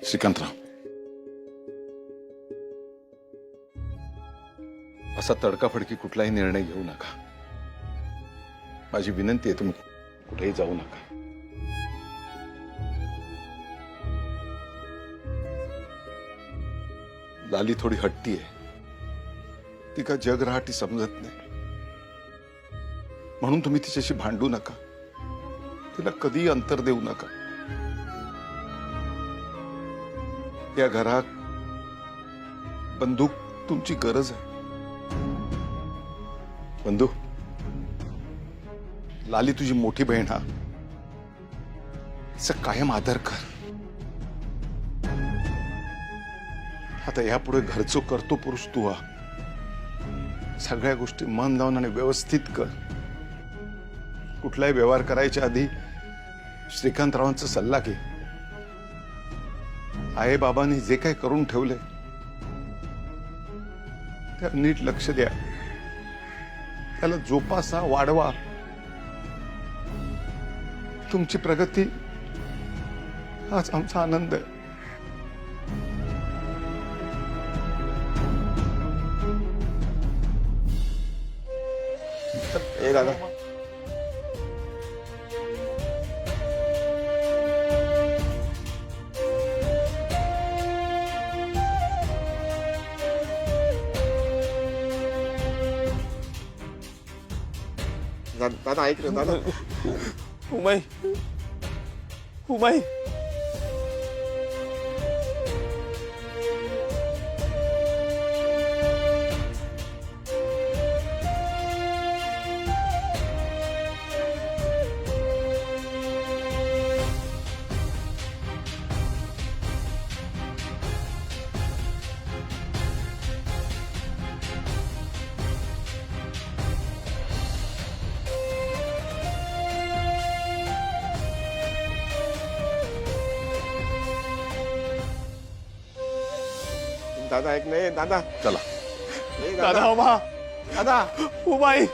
श्रीकांतराव, असा तडकाफडकी कुठलाही निर्णय घेऊ नका. माझी विनंती आहे, तुम्ही कुठेही जाऊ नका. लाली थोडी हट्टी आहे. ती का जग राहटी समजत नाही. म्हणून तुम्ही तिच्याशी भांडू नका. तिला कधीही अंतर देऊ नका. या घरात बंधू तुमची गरज आहे. बंधू, लाली तुझी मोठी बहीण हा. तिचा कायम आदर कर. आता यापुढे घरचो करतो पुरुष तू हा. सगळ्या गोष्टी मन लावून आणि व्यवस्थित कर. कुठलाही व्यवहार करायच्या आधी श्रीकांतरावांचा सल्ला घे. आई बाबांनी जे काही करून ठेवले त्या नीट लक्ष द्या. त्याला जोपासा, वाढवा. तुमची प्रगती हाच आमचा आनंद आहे. ए दादा, दादा ऐक ना दादा. उमाई, उमाई, दादा ऐक नाही दादा. चला. ए दादा उमा, दादा उमाई.